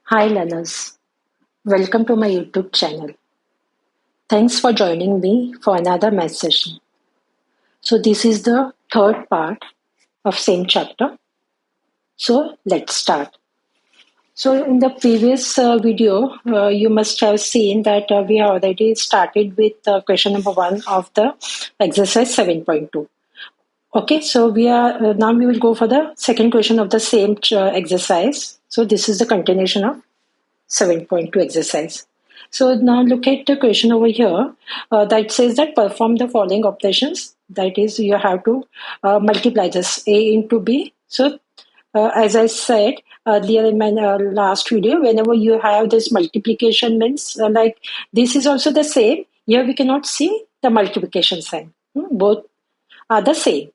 Hi learners, welcome to my YouTube channel. Thanks for joining me for another math session. So this is the third part of same chapter. So let's start. So in the previous video, you must have seen that we have already started with question number 1 of the exercise 7.2. Okay, so we are now we will go for the second question of the same exercise. So this is the continuation of 7.2 exercise. So now look at the question over here that says that perform the following operations. That is, you have to multiply this A into B. So as I said earlier in my last video, whenever you have this multiplication means like this is also the same. Here we cannot see the multiplication sign. Both are the same.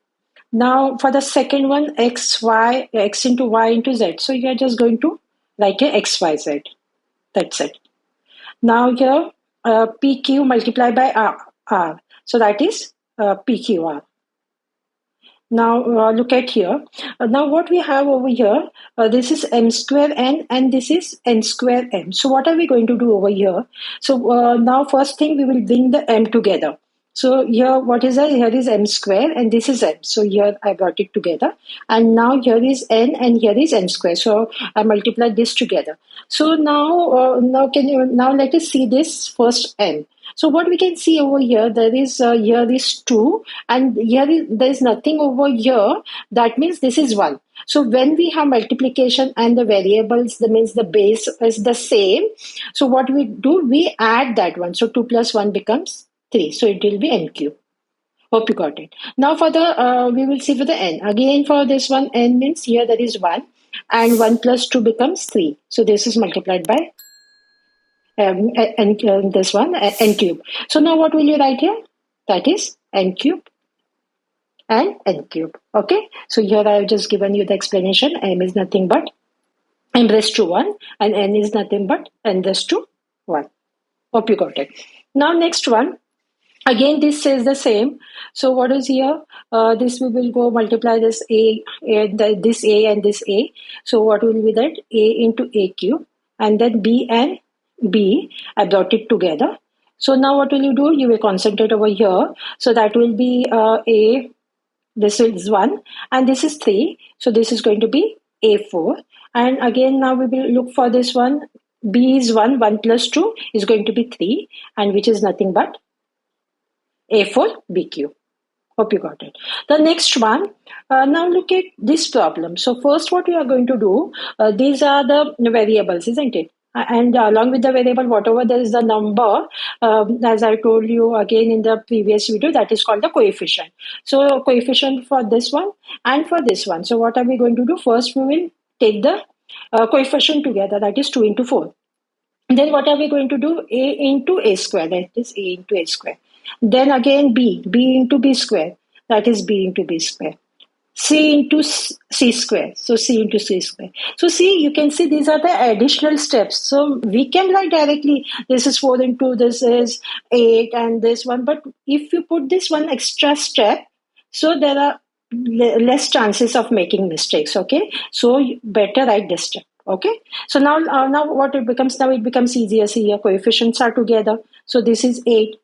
Now for the second one, x into y into z. So you are just going to write a x, y, z. That's it. Now here, PQ multiplied by R. So that is PQR. Now look at here. Now what we have over here, this is m square n and this is n square m. So what are we going to do over here? So now first thing we will bring the m together. So here what is that? Here is m square and this is m. So here I brought it together. And now here is n and here is m square. So I multiplied this together. So now let us see this first m. So what we can see over here, there is here is 2 and there is nothing over here. That means this is 1. So when we have multiplication and the variables, that means the base is the same. So what we do, we add that one. So 2 plus 1 becomes 3. So it will be n cube. Hope you got it. Now for the, we will see for the n. Again for this one, n means here there is 1 and 1 plus 2 becomes 3. So this is multiplied by this one, n cube. So now what will you write here? That is n cube and n cube. Okay. So here I have just given you the explanation. M is nothing but n raised to 1 and n is nothing but n raised to 1. Hope you got it. Now next one. Again, this says the same. So what is here? This we will go multiply this this a and this a. So what will be that? A into a cube and then b and b. I brought it together. So now what will you do? You will concentrate over here. So that will be a. This is 1 and this is 3. So this is going to be a4. And again, now we will look for this one. B is 1. 1 plus 2 is going to be 3 and which is nothing but a4 BQ. Hope you got it. The next one, now look at this problem. So first what we are going to do, these are the variables, isn't it? And along with the variable, whatever there is the number, as I told you again in the previous video, that is called the coefficient. So coefficient for this one and for this one. So what are we going to do? First we will take the coefficient together, that is 2 into 4. Then what are we going to do? A into a square, that is a into a square. Then again b into b square, that is b into b square. C into c square, so c into c square. So see, you can see these are the additional steps. So we can write directly, this is 4 into this is 8 and this one. But if you put this one extra step, so there are less chances of making mistakes, okay? So better write this step. Okay, so now what it becomes, now it becomes easier. See here, coefficients are together. So this is 8.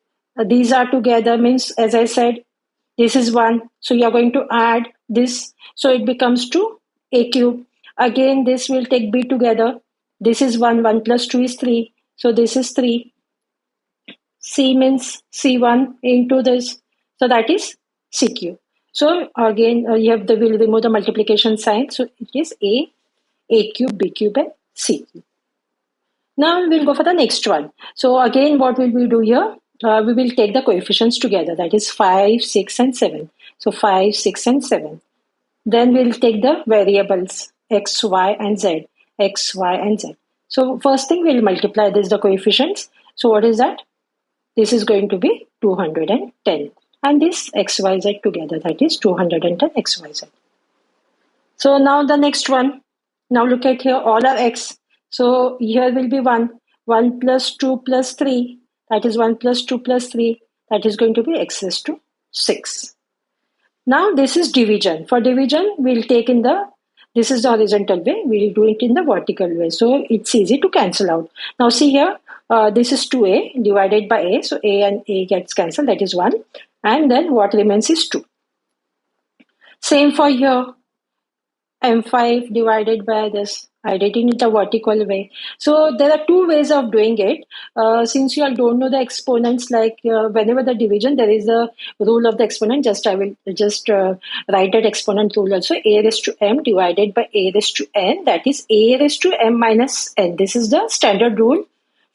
These are together means, as I said, this is 1. So you are going to add this. So it becomes 2 a cube. Again, this will take b together. This is 1. 1 plus 2 is 3. So this is 3. C means C1 into this. So that is C cube. So again, we'll remove the multiplication sign. So it is a cube, b cube, and c cube. Now we'll go for the next one. So again, what will we do here? We will take the coefficients together. That is 5, 6, and 7. So 5, 6, and 7. Then we'll take the variables x, y, and z. X, y, and z. So first thing, we'll multiply this, the coefficients. So what is that? This is going to be 210. And this x, y, z together. That is 210 x, y, z. So now the next one. Now look at here, all are x. So here will be 1. 1 plus 2 plus 3. That is 1 plus 2 plus 3. That is going to be x raised to 6. Now this is division. For division, we'll take in the This is the horizontal way. We'll do it in the vertical way. So it's easy to cancel out. Now see here, this is 2a divided by a. So a and a gets cancelled. That is 1. And then what remains is 2. Same for here. M5 divided by this. I did it in the vertical way. So there are two ways of doing it. Since you all don't know the exponents, like whenever the division, there is a rule of the exponent. I will just write that exponent rule also. A raised to m divided by a raised to n. That is a raised to m minus n. This is the standard rule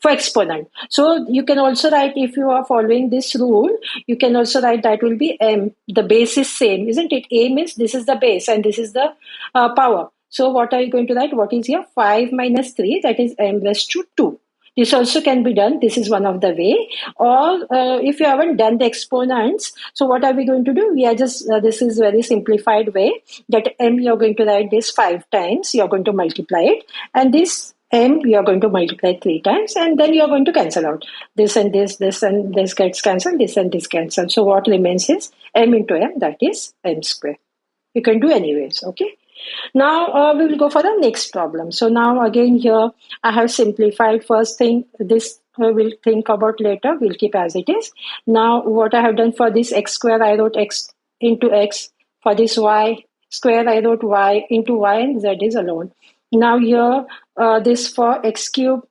for exponent. So you can also write, if you are following this rule, you can also write that will be m. The base is same, isn't it? A means this is the base and this is the power. So what are you going to write? What is here? 5 minus 3, that is m raised to 2. This also can be done. This is one of the way. Or if you haven't done the exponents, so what are we going to do? We are just, this is very simplified way, that m you're going to write this 5 times. You're going to multiply it. And this m you are going to multiply 3 times, and then you are going to cancel out this and this and this gets cancelled, this and this cancelled. So what remains is m into m, that is m square. You can do anyways. Okay. Now we will go for the next problem. So now again here I have simplified. First thing, this we'll think about later. We'll keep as it is. Now what I have done for this x square, I wrote x into x. For this y square, I wrote y into y, and z is alone. Now here this for x cube,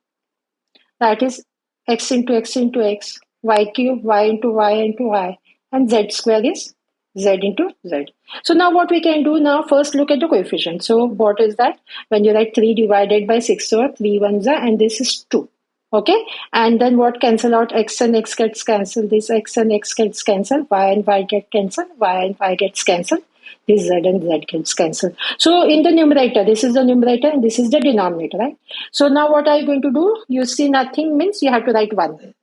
that is x into x into x, y cube, y into y into y, and z square is z into z. So now what we can do now, first look at the coefficient. So what is that? When you write 3 divided by 6, so 3 ones are, and this is 2. Okay, and then what cancel out? X and x gets cancelled. This x and x gets cancelled. Y and y get cancelled. Y and y gets cancelled. This z and z gets cancelled. So in the numerator, this is the numerator and this is the denominator, right? So now what are you going to do? You see nothing means you have to write 1.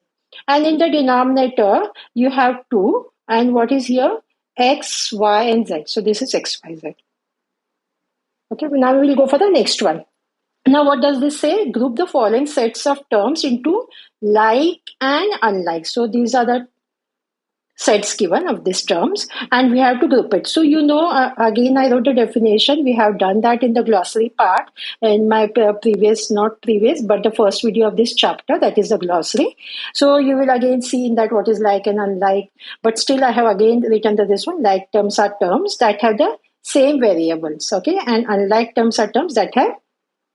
And in the denominator, you have 2. And what is here? X, y, and z. So this is x, y, z. Okay, now we will go for the next one. Now what does this say? Group the following sets of terms into like and unlike. So these are the sets given of these terms, and we have to group it. So again I wrote a definition. We have done that in the glossary part in my not previous but the first video of this chapter, that is the glossary. So you will again see in that what is like and unlike, but still I have again written this one. Like terms are terms that have the same variables, okay, and unlike terms are terms that have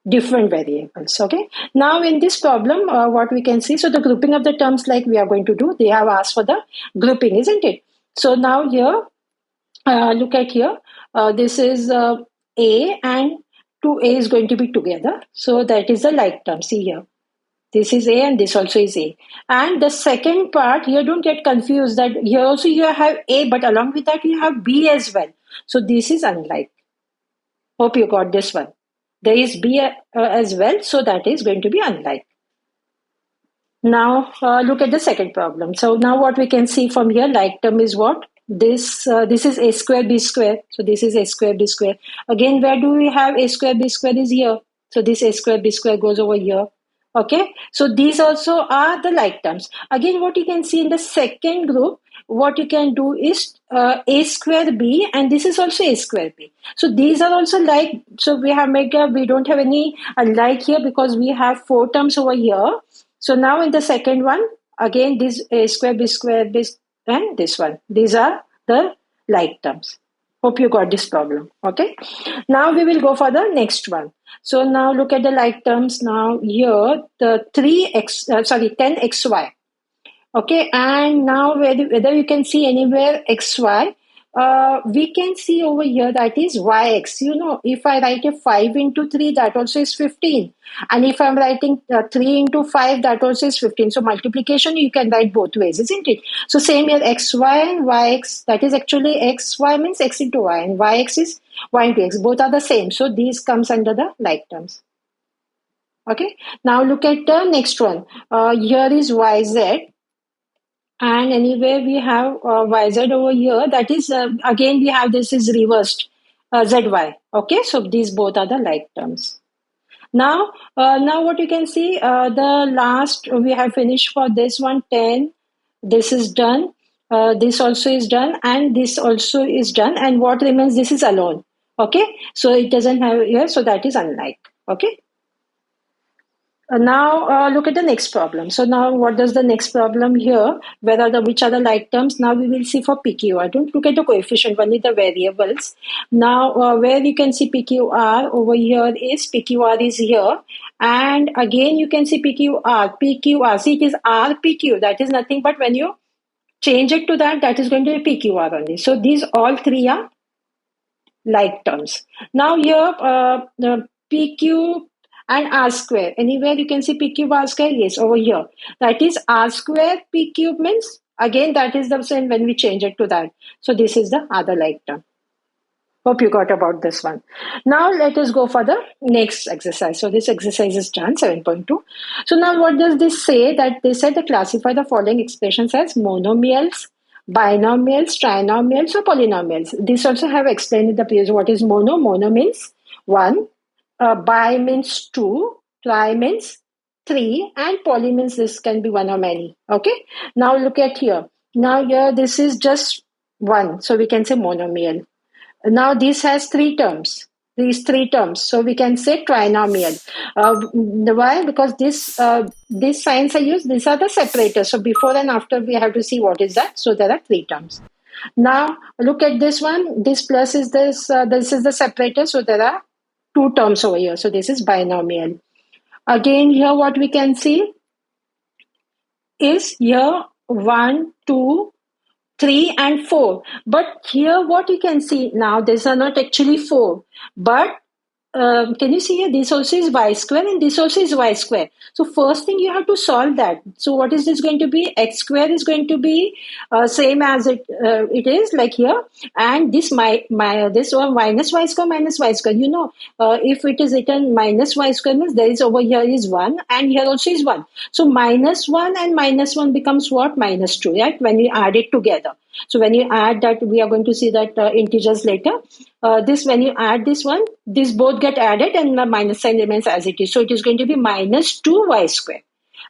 different variables. Okay. Now in this problem, what we can see, so the grouping of the terms like we are going to do, they have asked for the grouping, isn't it? So now here, look at here, this is A and 2A is going to be together. So that is the like term. See here. This is A and this also is A. And the second part here, don't get confused that here also you have A, but along with that you have B as well. So this is unlike. Hope you got this one. There is B as well, so that is going to be unlike. Now look at the second problem. So now what we can see from here, like term is what? This is a square b square. So this is a square b square. Again, where do we have a square b square is here. So this a square b square goes over here. Okay, so these also are the like terms. Again, what you can see in the second group, what you can do is a square b, and this is also a square b. So these are also like, so we don't have any unlike here because we have 4 terms over here. So now in the second one, again this a square b and this one, these are the like terms. Hope you got this problem. Okay. Now we will go for the next one. So now look at the like terms. Now here the 10xy. Okay, and now whether you can see anywhere xy, we can see over here that is yx. If I write a 5 into 3, that also is 15. And if I'm writing 3 into 5, that also is 15. So multiplication, you can write both ways, isn't it? So same here, xy and yx, that is actually xy means x into y, and yx is y into x. Both are the same. So these comes under the like terms. Okay, now look at the next one. Here is yz. And anyway, we have YZ over here. That is, again, we have this is reversed ZY. Okay, so these both are the like terms. Now what you can see, the last, we have finished for this one, 10. This is done. This also is done. And this also is done. And what remains, this is alone. Okay, so it doesn't have here, so that is unlike. Okay. Now look at the next problem. So now what does the next problem here? Where are the which are the like terms? Now we will see for PQR. Don't look at the coefficient, only the variables. Now where you can see PQR over here is PQR is here, and again you can see PQR. PQR. See, it is RPQ. That is nothing but when you change it to that, that is going to be PQR only. So these all three are like terms. Now here, the PQ and R square. Anywhere you can see PQ R square? Yes, over here. That is R square PQ means, again, that is the same when we change it to that. So this is the other like term. Hope you got about this one. Now let us go for the next exercise. So this exercise is done, 7.2. So now what does this say? That they said to classify the following expressions as monomials, binomials, trinomials, or polynomials. This also have explained in the previous. What is mono? Mono means one, bi means two, tri means three, and poly means this can be one or many. Okay. Now look at here. Now here this is just one, so we can say monomial. Now this has three terms. These three terms, so we can say trinomial. Why? Because these signs are used. These are the separators. So before and after, we have to see what is that. So there are three terms. Now look at this one. This plus is this. This is the separator. So there are two terms over here. So this is binomial. Again, here what we can see is here 1, 2, 3 and 4. But here what you can see now, these are not actually 4, but can you see here, this also is y square and this also is y square. So first thing you have to solve that. So what is this going to be? X square is going to be same as it is like here, and this this one minus y square minus y square. You know, if it is written minus y square means there is over here is 1 and here also is 1. So minus 1 and minus 1 becomes what? Minus 2, right? When you add it together. So when you add that, we are going to see that integers later. This when you add this one, these both get added and the minus sign remains as it is. So it is going to be minus 2y square.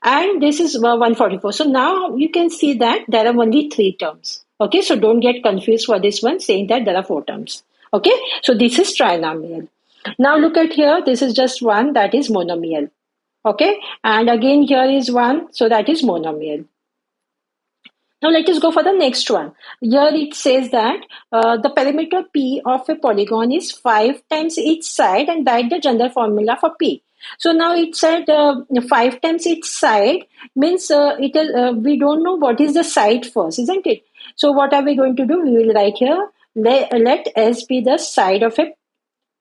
And this is 144. So now you can see that there are only three terms. Okay, so don't get confused for this one saying that there are four terms. Okay, so this is trinomial. Now look at here, this is just one, that is monomial. Okay, and again here is one, so that is monomial. Now let us go for the next one. Here it says that the perimeter P of a polygon is 5 times each side, and write the general formula for P. So now it said 5 times each side means we don't know what is the side first, isn't it? So what are we going to do? We will write here, let S be the side of a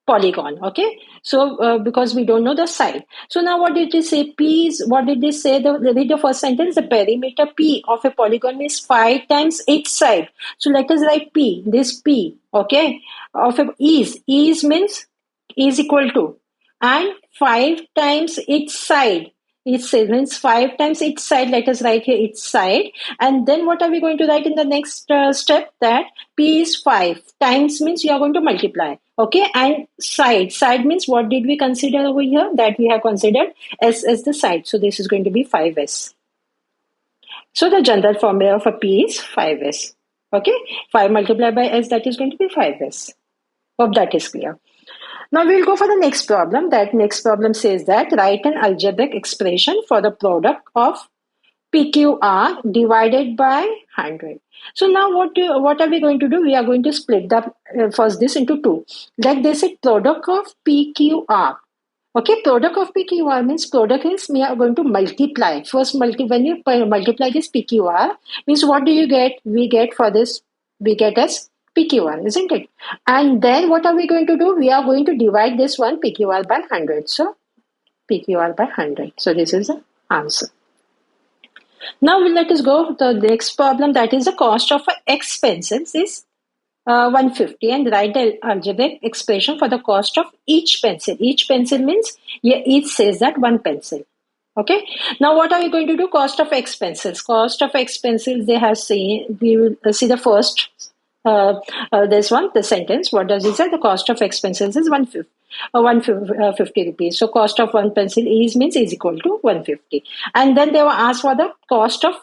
polygon. Okay, so because we don't know the side. So now what did it say? P is, what did they say? Read the first sentence. The perimeter P of a polygon is 5 times each side. So let us write P, this P, okay, of a is means is equal to, and 5 times each side. It means 5 times each side. Let us write here each side. And then what are we going to write in the next step? That P is 5. Times means you are going to multiply. Okay. And side means what did we consider over here? That we have considered S as the side. So this is going to be 5S. So the general formula for P is 5S. Okay. 5 multiplied by S, that is going to be 5S. Hope that is clear. Now we'll go for the next problem. That next problem says that write an algebraic expression for the product of PQR divided by 100. So now what are we going to do? We are going to split the first this into two. Like they said, product of PQR. Okay, product of PQR means product is we are going to multiply. First, when you multiply this PQR, means what do you get? We get for this, we get as PQ1, isn't it? And then what are we going to do? We are going to divide this one PQR by 100. So PQR by 100. So this is the answer. Now let us go to the next problem. That is the cost of X pencils is 150, and write the algebraic expression for the cost of each pencil. Each pencil means each says that one pencil. Okay. Now what are we going to do? Cost of X pencils. Cost of X pencils, they have seen, we will see the first this one, the sentence. What does it say? The cost of X pencils is 150 rupees. So cost of one pencil is means is equal to 150. And then they were asked for the cost of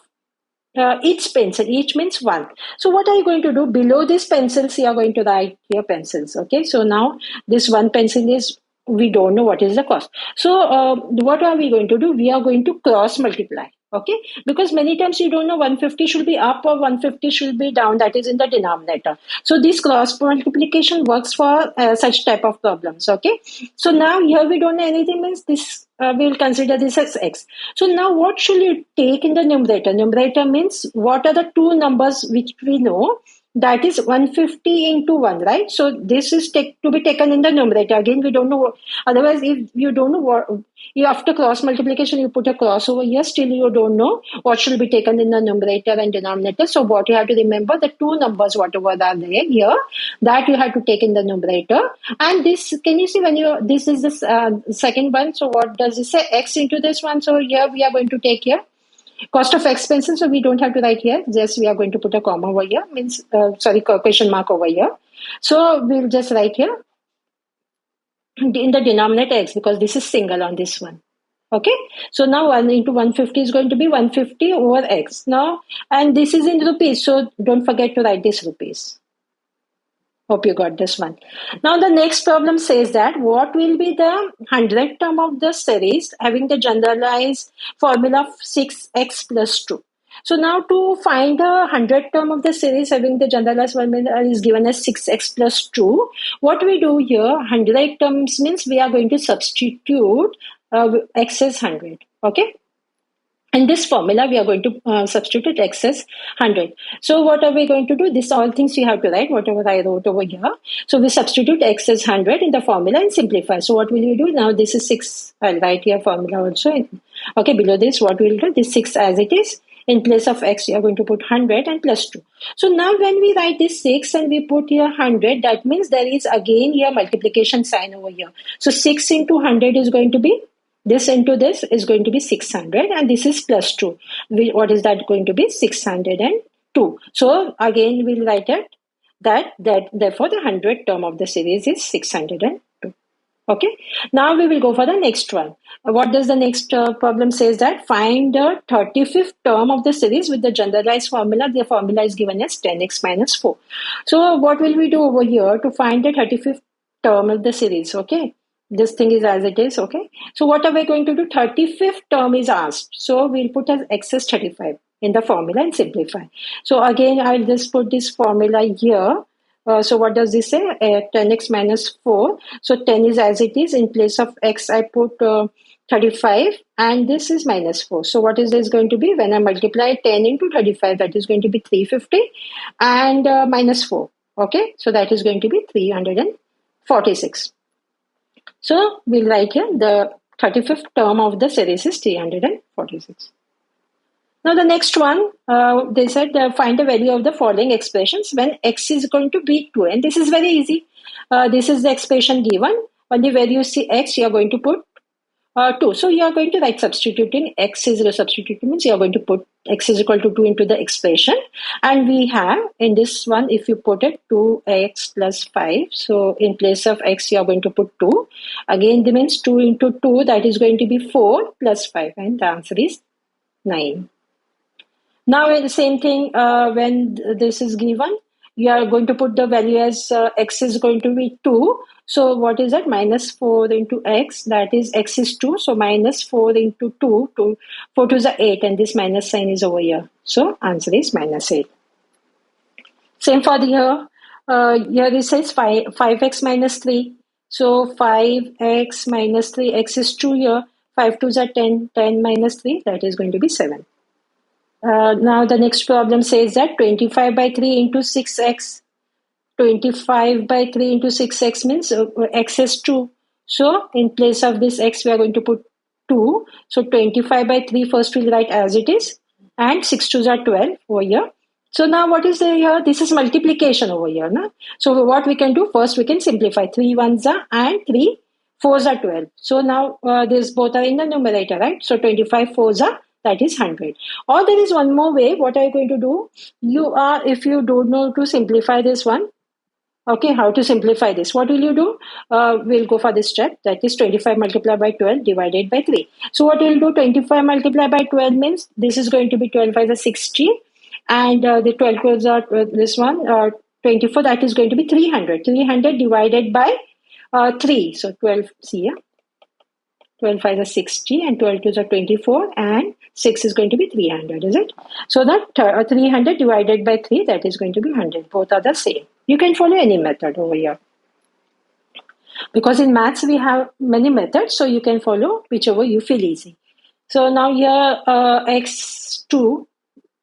Each pencil, each means one. So what are you going to do? Below this pencils, you are going to write here pencils. Okay, so now this one pencil is, we don't know what is the cost. So what are we going to do? We are going to cross multiply. Okay, because many times you don't know 150 should be up or 150 should be down, that is in the denominator. So this cross multiplication works for such type of problems. Okay, so now here we don't know anything, means this we will consider this as x. So now what should you take in the numerator? Numerator means what are the two numbers which we know, that is 150 into 1, right? So this is to be taken in the numerator. Again, we don't know what, otherwise if you don't know what, you after cross multiplication you put a cross over here, still you don't know what should be taken in the numerator and denominator. So what you have to remember, the two numbers whatever are there here, that you have to take in the numerator. And this, can you see when you, this is the second one, so what does it say? X into this one. So here we are going to take here cost of expenses, so we don't have to write here, just we are going to put a comma over here, means question mark over here. So we'll just write here in the denominator x, because this is single on this one. Okay, so now 1 into 150 is going to be 150 over x now, and this is in rupees, so don't forget to write this rupees. Hope you got this one. Now the next problem says that what will be the 100th term of the series having the generalized formula of 6x plus 2. So now to find the 100th term of the series having the generalized formula is given as 6x plus 2. What we do here, 100 terms means we are going to substitute x as 100. Okay. In this formula, we are going to substitute x as 100. So what are we going to do? This all things you have to write, whatever I wrote over here. So we substitute x as 100 in the formula and simplify. So what will we do? Now this is 6. I'll write here formula also. Okay, below this, what we'll do? This 6 as it is. In place of x, you are going to put 100 and plus 2. So now when we write this 6 and we put here 100, that means there is again here multiplication sign over here. So 6 into 100 is going to be, this into this is going to be 600, and this is plus 2. What is that going to be? 602. So again we'll write it that therefore the 100th term of the series is 602. Okay. Now we will go for the next one. What does the next problem says that find the 35th term of the series with the generalized formula. The formula is given as 10x minus 4. So what will we do over here to find the 35th term of the series? Okay. This thing is as it is, okay? So what are we going to do? 35th term is asked. So we'll put as x as 35 in the formula and simplify. So again, I'll just put this formula here. So what does this say? 10x minus 4. So 10 is as it is. In place of x, I put 35 and this is minus 4. So what is this going to be? When I multiply 10 into 35, that is going to be 350 and minus 4. Okay, so that is going to be 346. So we'll write here the 35th term of the series is 346. Now the next one, they said find the value of the following expressions when x is going to be 2. And this is very easy. This is the expression given. Only where you see x, you are going to put 2. So you are going to write substituting x is the substituting means you are going to put x is equal to 2 into the expression. And we have in this one, if you put it 2x plus 5. So in place of x, you are going to put 2. Again, that means 2 into 2, that is going to be 4 plus 5. And the answer is 9. Now the same thing when this is given, you are going to put the value as x is going to be 2. So what is that? Minus 4 into x, that is x is 2. So minus 4 into 2, 4 to the 8, and this minus sign is over here. So answer is minus 8. Same for the here. Here it says 5x minus 3. So 5x minus 3, x is 2 here. 5 to the 10, 10 minus 3, that is going to be 7. Now the next problem says that 25 by 3 into 6x. 25 by 3 into 6x means x is 2. So in place of this x, we are going to put 2. So 25 by 3 first we'll write as it is. And 6 2s are 12 over here. So now what is there here? This is multiplication over here. No? So what we can do, first we can simplify. 3 1s are and 3 4s are 12. So now these both are in the numerator, right? So 25 4s are, that is 100. Or there is one more way. What are you going to do? You are, if you don't know to simplify this one, Okay, how to simplify this? What will you do? We'll go for this step. That is 25 multiplied by 12 divided by 3. So what we'll do, 25 multiplied by 12 means this is going to be 12 by the 60. And the 12 goes out with this one, 24, that is going to be 300. 300 divided by 3. So 12, see here. 12 5 is 60 and 12 2 are 24 and 6 is going to be 300, is it? So that 300 divided by 3, that is going to be 100. Both are the same. You can follow any method over here. Because in maths we have many methods, so you can follow whichever you feel easy. So now here x2,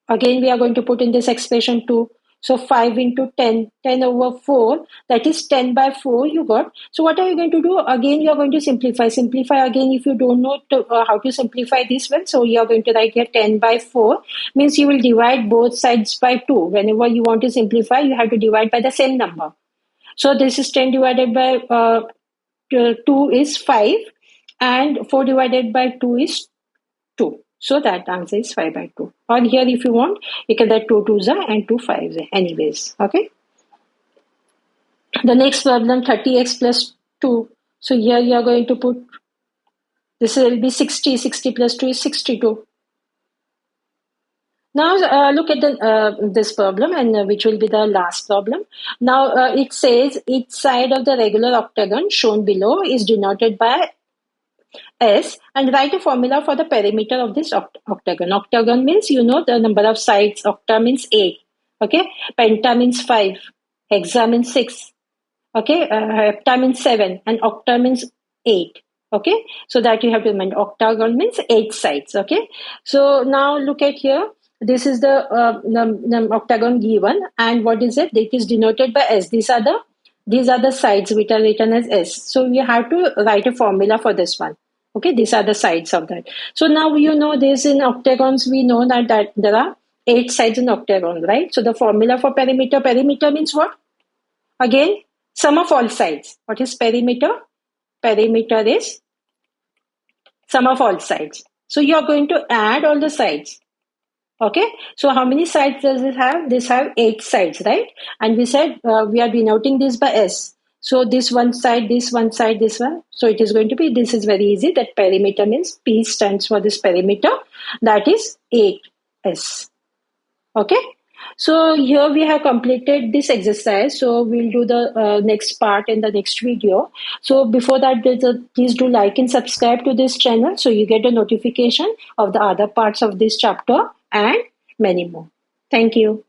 again we are going to put in this expression 2. So 5 into 10, 10 over 4, that is 10 by 4 you got. So what are you going to do? Again, you are going to simplify. Simplify again if you don't know how to simplify this one. So you are going to write here 10 by 4. Means you will divide both sides by 2. Whenever you want to simplify, you have to divide by the same number. So this is 10 divided by 2 is 5 and 4 divided by 2 is 2. So that answer is 5 by 2. Or here if you want, you can write 2 2s and 2 5s anyways. Okay. The next problem, 30x plus 2. So here you are going to put, this will be 60. 60 plus 2 is 62. Now look at this problem, and which will be the last problem. Now it says each side of the regular octagon shown below is denoted by S, and write a formula for the perimeter of this octagon. Octagon means you know the number of sides. Octa means 8. Okay. Penta means 5. Hexa means 6. Okay. Hepta means 7. And octa means 8. Okay. So that you have to remember. Octagon means 8 sides. Okay. So now look at here. This is the octagon given. And what is it? It is denoted by S. These are the sides which are written as S. So you have to write a formula for this one. Okay, these are the sides of that. So now you know this in octagons, we know that there are 8 sides in octagon, right? So the formula for perimeter means what? Again, sum of all sides. What is perimeter? Perimeter is sum of all sides. So you are going to add all the sides. Okay, so how many sides does it have? This have 8 sides, right? And we said we are denoting this by S. So this one side, this one side, this one. So it is going to be, this is very easy, that perimeter means P stands for this perimeter. That is 8S. Okay. So here we have completed this exercise. So we'll do the next part in the next video. So before that, please do like and subscribe to this channel so you get a notification of the other parts of this chapter and many more. Thank you.